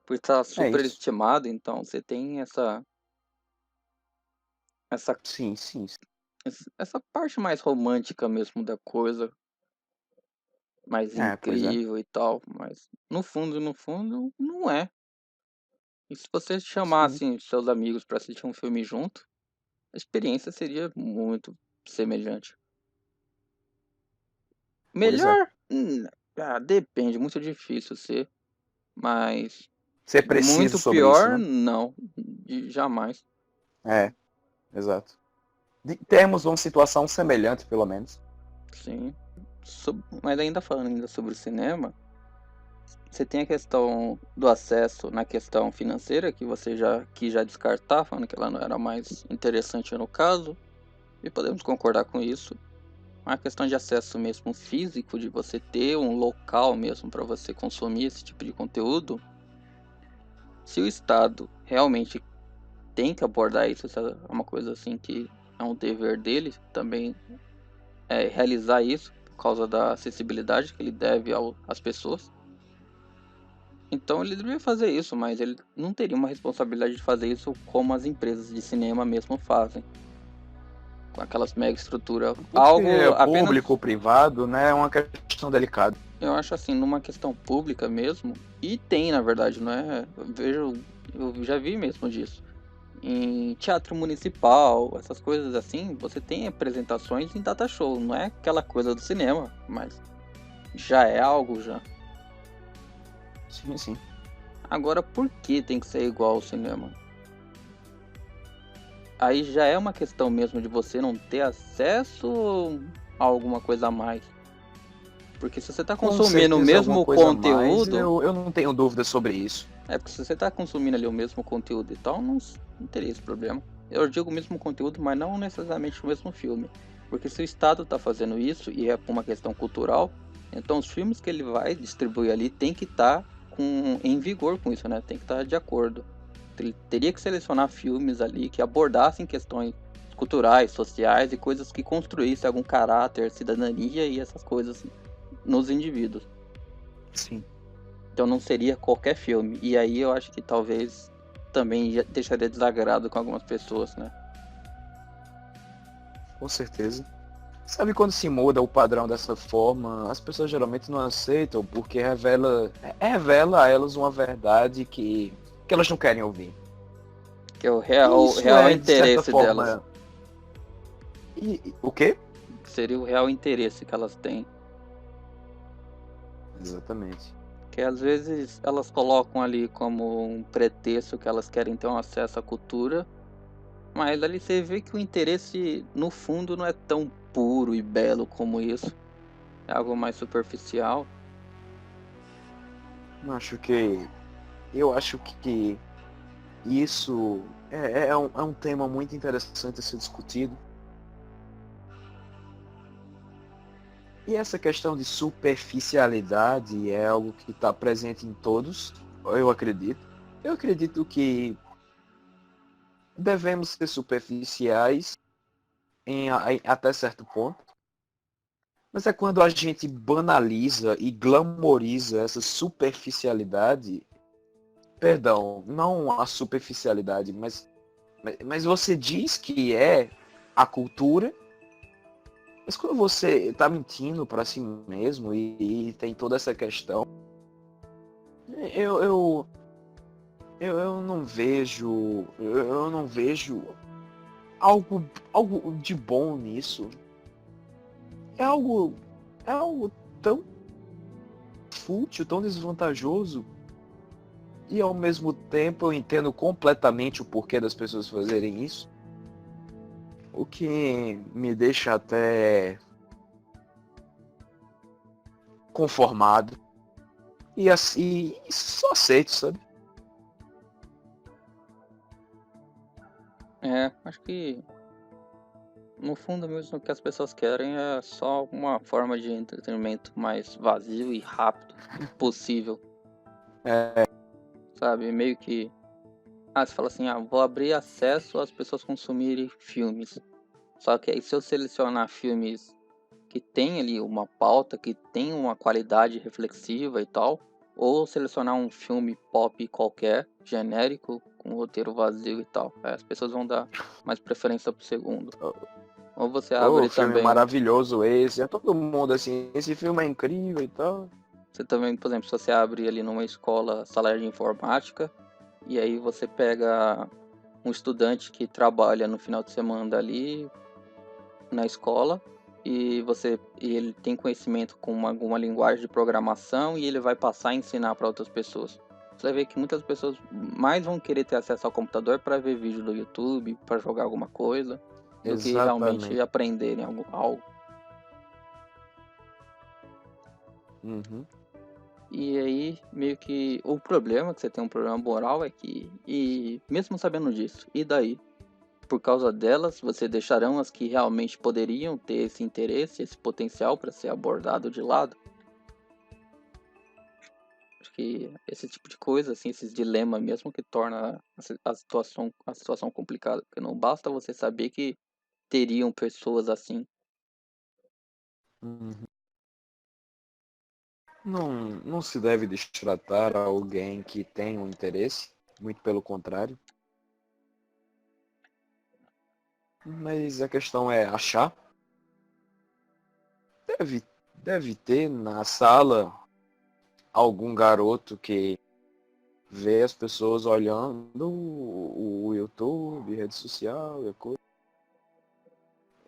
Por estar é super isso. estimado, então você tem essa, Sim, sim. essa parte mais romântica mesmo da coisa, mais É, pois é. incrível e tal. Mas no fundo, não é. E se você Sim, chamasse seus amigos para assistir um filme junto, a experiência seria muito semelhante. pois é. Melhor? Depende, muito difícil ser, mas Ser preciso muito sobre isso, pior, né? não, jamais. É, exato. Temos uma situação semelhante, pelo menos. Sim. Mas ainda falando ainda sobre o cinema, você tem a questão do acesso na questão financeira, que você já quis já descartar, falando que ela não era mais interessante no caso, e podemos concordar com isso. A questão de acesso mesmo físico, de você ter um local mesmo para você consumir esse tipo de conteúdo, se o Estado realmente tem que abordar isso, isso é uma coisa assim que é um dever dele também realizar isso por causa da acessibilidade que ele deve às pessoas. Então ele deveria fazer isso, mas ele não teria uma responsabilidade de fazer isso como as empresas de cinema mesmo fazem, com aquelas mega estrutura. Porque Algo é apenas, público ou privado, né? É uma questão delicada. eu acho assim, numa questão pública mesmo, e tem na verdade, não é? Eu já vi mesmo disso. Em teatro municipal, essas coisas assim, você tem apresentações em data show, não é aquela coisa do cinema, mas já é algo já. Sim, sim. Agora, por que tem que ser igual ao cinema? Aí já é uma questão mesmo de você não ter acesso a alguma coisa a mais. Porque se você está Com consumindo o certeza alguma mesmo coisa a mais, conteúdo, eu não tenho dúvida sobre isso. porque se você está consumindo ali o mesmo conteúdo e tal, não teria esse problema. Eu digo o mesmo conteúdo, mas não necessariamente o mesmo filme. Porque se o Estado está fazendo isso e é por uma questão cultural, então os filmes que ele vai distribuir ali tem que estar em vigor com isso, né? Tem que estar de acordo. Ele teria que selecionar filmes ali que abordassem questões culturais, sociais e coisas que construíssem algum caráter, cidadania e essas coisas nos indivíduos. Sim. Então não seria qualquer filme. E aí eu acho que talvez também deixaria desagrado com algumas pessoas, né? Com certeza. Sabe quando se muda o padrão dessa forma, as pessoas geralmente não aceitam porque revela a elas uma verdade que elas não querem ouvir. Que é o E isso real é, de certa interesse delas. forma. O quê? Que seria o real interesse que elas têm. Exatamente. Que às vezes elas colocam ali como um pretexto que elas querem ter um acesso à cultura. Mas ali você vê que o interesse, no fundo, não é tão puro e belo como isso. É algo mais superficial. Acho que. Eu acho que isso é um tema muito interessante a ser discutido. E essa questão de superficialidade é algo que está presente em todos, eu acredito. Eu acredito que devemos ser superficiais até certo ponto, mas é quando a gente banaliza e glamoriza essa superficialidade, perdão, não a superficialidade, mas você diz que é a cultura, mas quando você tá mentindo para si mesmo e tem toda essa questão, eu, eu, eu não vejo algo de bom nisso. É algo, é algo tão fútil, tão desvantajoso. E ao mesmo tempo eu entendo completamente o porquê das pessoas fazerem isso. O que me deixa até conformado. E assim, só aceito, sabe? Acho que no fundo mesmo o que as pessoas querem é só uma forma de entretenimento mais vazio e rápido possível, É, sabe? Meio que, você fala assim, vou abrir acesso às pessoas consumirem filmes. Só que aí se eu selecionar filmes que tem ali uma pauta, que tem uma qualidade reflexiva e tal, ou selecionar um filme pop qualquer, genérico, com roteiro vazio e tal, as pessoas vão dar mais preferência pro segundo. Ou você oh, abre filme também, maravilhoso esse. É todo mundo assim, esse filme é incrível e tal. você também, por exemplo, se você abre ali numa escola sala de informática, e aí você pega um estudante que trabalha no final de semana ali na escola, e ele tem conhecimento com alguma linguagem de programação e ele vai passar a ensinar para outras pessoas. Você vai ver que muitas pessoas mais vão querer ter acesso ao computador para ver vídeo do YouTube, para jogar alguma coisa, do que realmente Exatamente. aprenderem algo. Uhum. E aí, meio que o problema, que você tem um problema moral, é que, e mesmo sabendo disso, e daí? Por causa delas, você deixarão as que realmente poderiam ter esse interesse, esse potencial para ser abordado de lado? Acho que esse tipo de coisa, assim, esses dilemas mesmo que torna a situação complicada. Porque não basta você saber que teriam pessoas assim. Uhum. Não se deve destratar alguém que tem um interesse, muito pelo contrário. Mas a questão é achar. Deve, deve ter na sala algum garoto que vê as pessoas olhando o YouTube, rede social e coisa,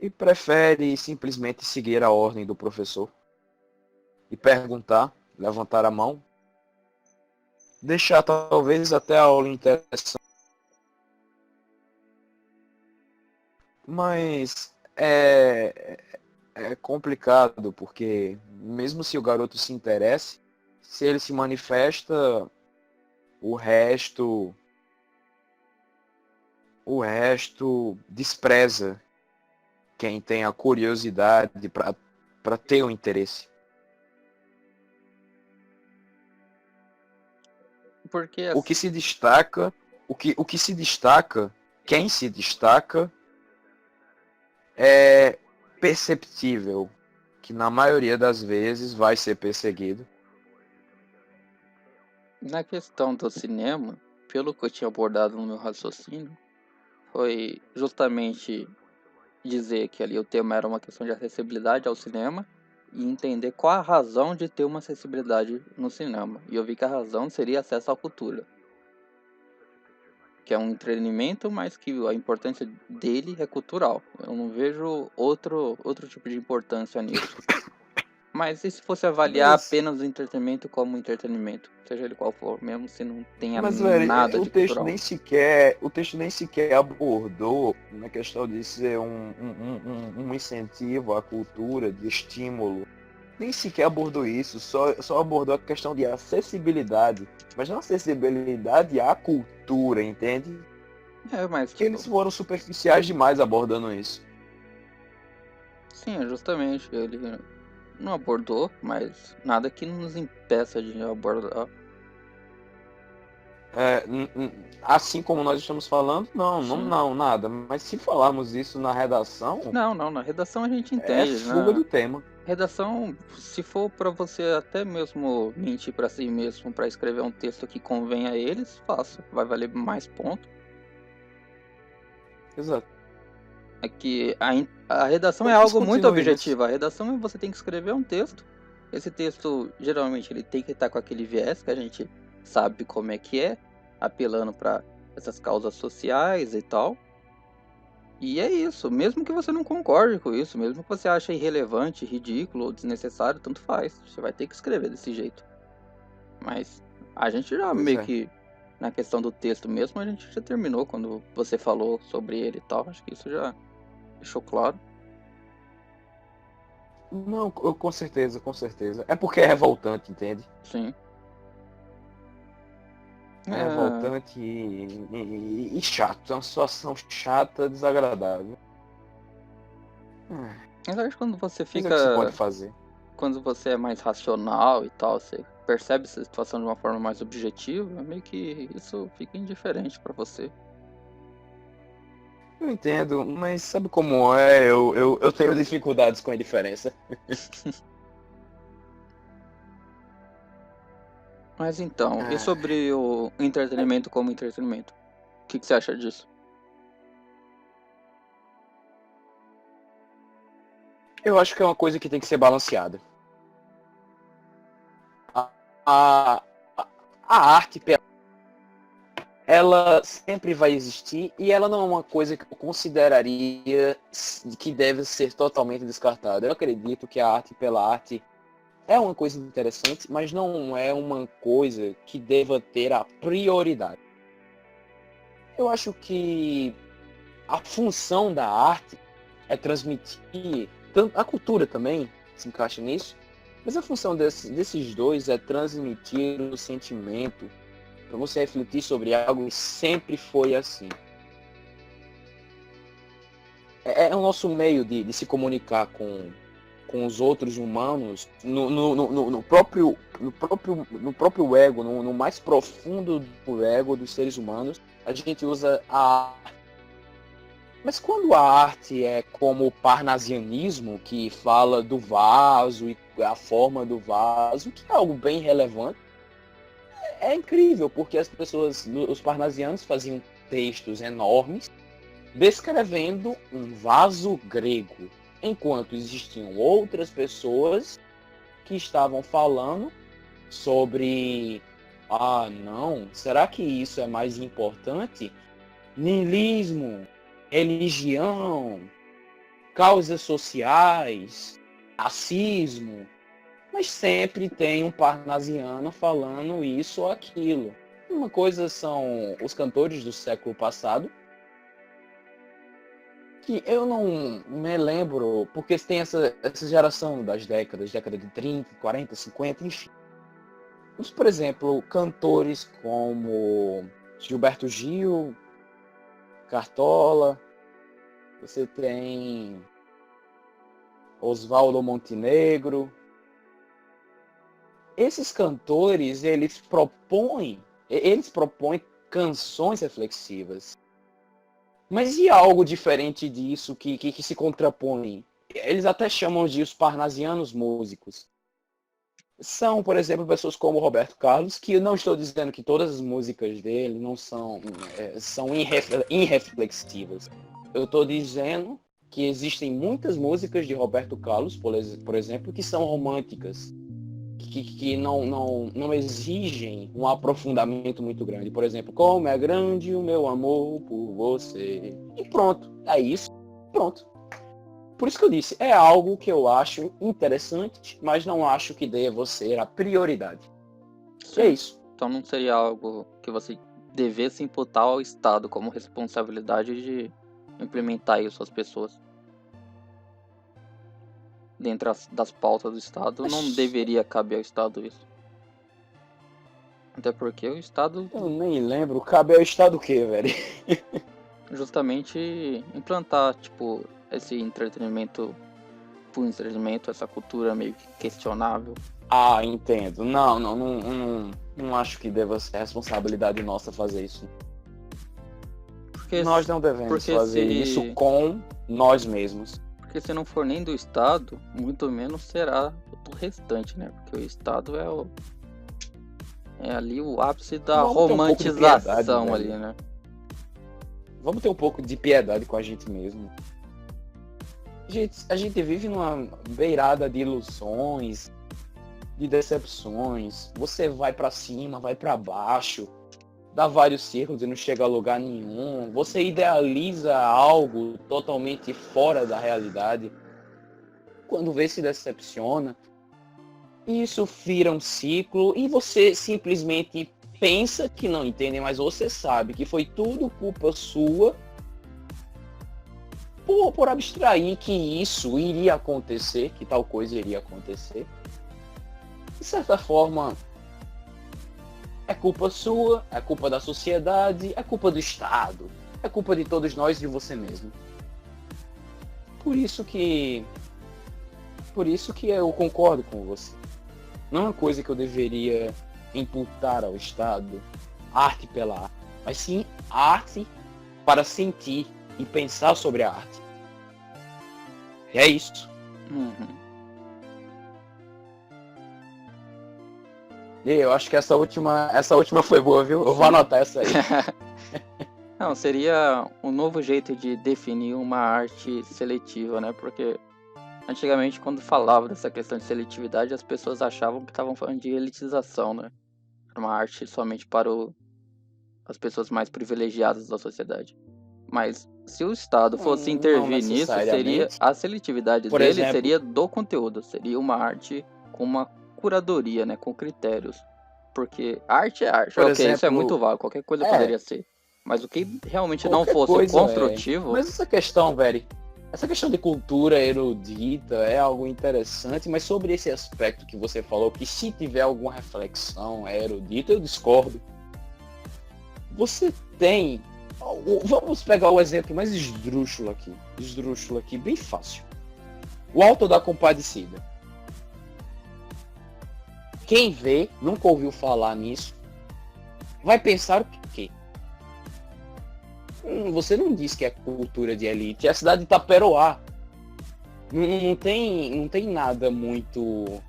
e prefere simplesmente seguir a ordem do professor e perguntar, levantar a mão, deixar talvez até a aula interessante. Mas é complicado, porque mesmo se o garoto se interesse, se ele se manifesta, o resto, o resto despreza quem tem a curiosidade para ter o interesse. Porque O que se destaca, o que se destaca, quem se destaca é perceptível que na maioria das vezes vai ser perseguido. na questão do cinema, pelo que eu tinha abordado no meu raciocínio, foi justamente dizer que ali o tema era uma questão de acessibilidade ao cinema e entender qual a razão de ter uma acessibilidade no cinema. E eu vi que a razão seria acesso à cultura, que é um entretenimento, mas que a importância dele é cultural. Eu não vejo outro tipo de importância nisso. Mas e se fosse avaliar Mas, apenas o entretenimento como entretenimento, seja ele qual for, mesmo se não tenha mas velho, nada de cultural? o texto nem sequer abordou na questão de ser um incentivo à cultura, de estímulo. Nem sequer abordou isso, só abordou a questão de acessibilidade, mas não acessibilidade à cultura, entende? Mas Que eles foram superficiais demais abordando isso. sim, justamente, ele não abordou, mas nada que nos impeça de abordar. Assim como nós estamos falando, Sim. não, nada. Mas se falarmos isso na redação, Não, na redação a gente é entende, fuga né? do tema. Redação, se for para você até mesmo mentir para si mesmo para escrever um texto que convém a eles, faça, vai valer mais ponto. Exato. É que a redação é Pois algo muito continuemos. objetivo. A redação é você tem que escrever um texto. Esse texto, geralmente, ele tem que estar com aquele viés que a gente sabe como é, apelando para essas causas sociais e tal. E é isso, mesmo que você não concorde com isso, mesmo que você ache irrelevante, ridículo ou desnecessário, tanto faz. Você vai ter que escrever desse jeito. Mas a gente já Pois meio é. que, na questão do texto mesmo, a gente já terminou quando você falou sobre ele e tal. Acho que isso já deixou claro. Não, com certeza, com certeza. É porque é revoltante, entende? Sim. É É, revoltante e chato. É uma situação chata, desagradável. mas acho que quando você Mas é o que se pode fica. fazer. Quando você é mais racional e tal, você percebe essa situação de uma forma mais objetiva, meio que isso fica indiferente pra você. Eu entendo, mas sabe como é? Eu tenho dificuldades com a indiferença. Mas então, e Ah, sobre o entretenimento como entretenimento? O que você acha disso? eu acho que é uma coisa que tem que ser balanceada. A, a, a arte, ela sempre vai existir e ela não é uma coisa que eu consideraria que deve ser totalmente descartada. Eu acredito que a arte pela arte é uma coisa interessante, mas não é uma coisa que deva ter a prioridade. Eu acho que a função da arte é transmitir, a cultura também se encaixa nisso, mas a função desses dois é transmitir o sentimento, para você refletir sobre algo que sempre foi assim. É o nosso meio de se comunicar com os outros humanos no próprio ego, no mais profundo do ego dos seres humanos, a gente usa a arte. Mas quando a arte é como o parnasianismo, que fala do vaso e a forma do vaso, que é algo bem relevante, é incrível, porque as pessoas, os parnasianos faziam textos enormes descrevendo um vaso grego, enquanto existiam outras pessoas que estavam falando sobre não, será que isso é mais importante? Niilismo, religião, causas sociais, racismo, mas sempre tem um parnasiano falando isso ou aquilo. Uma coisa são os cantores do século passado, que eu não me lembro, porque tem essa geração das década de 30, 40, 50, enfim. Mas, por exemplo, cantores como Gilberto Gil, Cartola, você tem Oswaldo Montenegro. Esses cantores, eles propõem canções reflexivas. Mas e algo diferente disso que se contrapõe? Eles até chamam de os parnasianos músicos. São, por exemplo, pessoas como Roberto Carlos, que eu não estou dizendo que todas as músicas dele não são irreflexivas. Eu estou dizendo que existem muitas músicas de Roberto Carlos, por exemplo, que são românticas, que não exigem um aprofundamento muito grande. Por exemplo, como é grande o meu amor por você. E pronto, é isso. Pronto. Por isso que eu disse, é algo que eu acho interessante, mas não acho que deva ser a prioridade. E é Sim. isso. Então não seria algo que você devesse imputar ao Estado como responsabilidade de implementar isso às pessoas. Dentro das pautas do Estado, não Mas deveria caber ao Estado isso. Até porque o Estado eu nem lembro, cabe ao Estado o quê, velho? justamente implantar, tipo, esse entretenimento por entretenimento, essa cultura meio que questionável. Ah, entendo. Não acho que deva ser responsabilidade nossa fazer isso. Porque, Nós não devemos porque fazer isso se, com nós mesmos. porque se não for nem do Estado, muito menos será do restante, né? Porque o Estado é ali o ápice da Vamos ter um pouco de piedade, romantização ali, velho. né? Vamos ter um pouco de piedade com a gente mesmo. A gente vive numa beirada de ilusões, de decepções. Você vai pra cima, vai pra baixo, dá vários círculos e não chega a lugar nenhum. Você idealiza algo totalmente fora da realidade. Quando vê, se decepciona. Isso vira um ciclo e você simplesmente pensa que não entende, mas você sabe que foi tudo culpa sua por abstrair que isso iria acontecer, que tal coisa iria acontecer. De certa forma, é culpa sua, é culpa da sociedade, é culpa do Estado, é culpa de todos nós e de você mesmo. Por isso que eu concordo com você. Não é uma coisa que eu deveria imputar ao Estado, arte pela arte, mas sim arte para sentir e pensar sobre a arte. E é isso. Uhum. E eu acho que essa última foi boa, viu? Eu vou anotar essa aí. Não, seria um novo jeito de definir uma arte seletiva, né? Porque antigamente, quando falava dessa questão de seletividade, as pessoas achavam que estavam falando de elitização, né? Era uma arte somente para as pessoas mais privilegiadas da sociedade. Mas se o Estado fosse Não intervir nisso, seria necessariamente. a seletividade Por dele exemplo, seria do conteúdo, seria uma arte com uma curadoria, né, com critérios. Porque arte é arte, por ok, isso é exemplo, muito vago, qualquer coisa é, poderia ser. Mas o que realmente não qualquer fosse coisa construtivo, Mas essa questão, velho, essa questão de cultura erudita é algo interessante, mas sobre esse aspecto que você falou, que se tiver alguma reflexão erudita, eu discordo. Você tem... Vamos pegar o exemplo mais esdrúxulo aqui, bem fácil. O Alto da Compadecida. Quem vê, nunca ouviu falar nisso, vai pensar o quê? Você não diz que é cultura de elite, é a cidade de Itaperoá. Não tem nada muito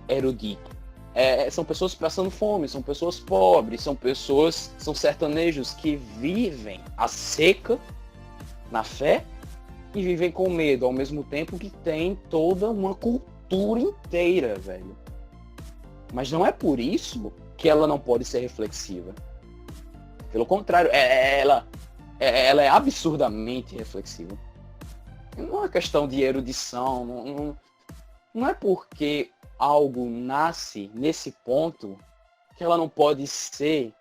erudito. São pessoas passando fome, são pessoas pobres, são sertanejos que vivem a seca, na fé, e vivem com medo, ao mesmo tempo que tem toda uma cultura inteira, velho. Mas não é por isso que ela não pode ser reflexiva. Pelo contrário, ela é absurdamente reflexiva. Não é questão de erudição, não é porque algo nasce nesse ponto que ela não pode ser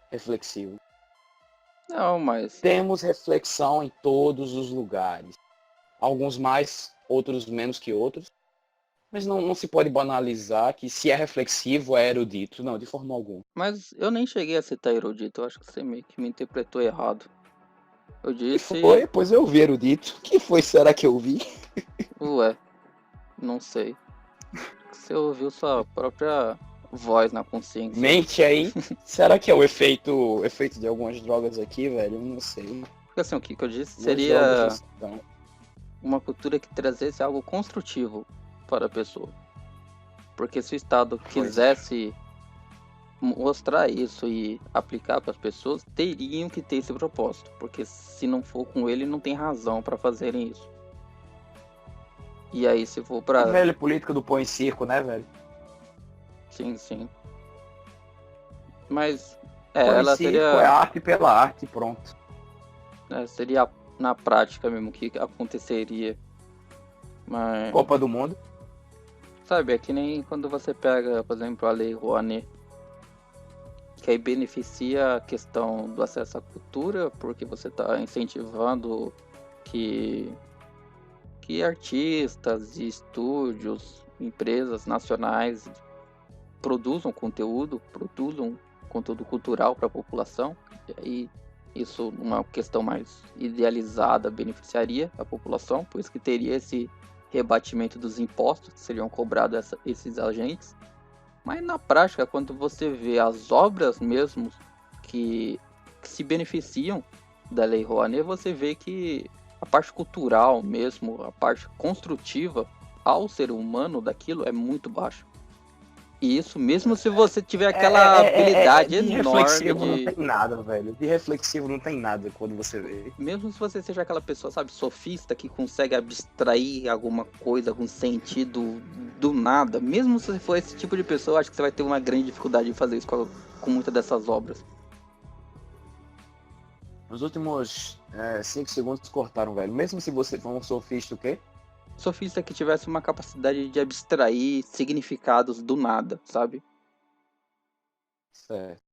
reflexiva. não, mas Temos reflexão em todos os lugares. Alguns mais, outros menos que outros. Mas não se pode banalizar que se é reflexivo é erudito. Não, de forma alguma. Mas eu nem cheguei a citar erudito, eu acho que você meio que me interpretou errado. Eu Que disse, foi? Pois eu vi erudito. Que foi? Será que eu vi? ué, não sei. Você ouviu sua própria voz na consciência. Mente aí. Será que é o efeito de algumas drogas aqui, velho? Eu não sei. Porque assim, o que eu disse Algumas seria drogas não. uma cultura que trazesse algo construtivo para a pessoa. Porque se o Estado quisesse mostrar isso e aplicar para as pessoas, teriam que ter esse propósito. Porque se não for com ele, não tem razão para fazerem isso. E aí, se for A para... velha política do pão e circo, né, velho? Sim, sim. Mas, Pão e ela circo seria... é arte pela arte, pronto. seria na prática mesmo que aconteceria. Mas, Copa do Mundo. sabe, é que nem quando você pega, por exemplo, a Lei Rouanet, que aí beneficia a questão do acesso à cultura, porque você está incentivando que artistas e estúdios, empresas nacionais produzam conteúdo cultural para a população. E aí isso, uma questão mais idealizada, beneficiaria a população, por isso que teria esse rebatimento dos impostos que seriam cobrados esses agentes. Mas na prática, quando você vê as obras mesmo que se beneficiam da Lei Rouanet, você vê que a parte cultural mesmo, a parte construtiva ao ser humano daquilo é muito baixa. E isso mesmo se você tiver aquela habilidade de enorme reflexivo não tem nada, velho. De reflexivo não tem nada quando você vê. Mesmo se você seja aquela pessoa, sabe, sofista, que consegue abstrair alguma coisa, algum sentido do nada, mesmo se você for esse tipo de pessoa, eu acho que você vai ter uma grande dificuldade de fazer isso com muitas dessas obras. Nos últimos 5 segundos cortaram, velho. Mesmo se você for um sofista, o quê? Sofista que tivesse uma capacidade de abstrair significados do nada, sabe? Certo.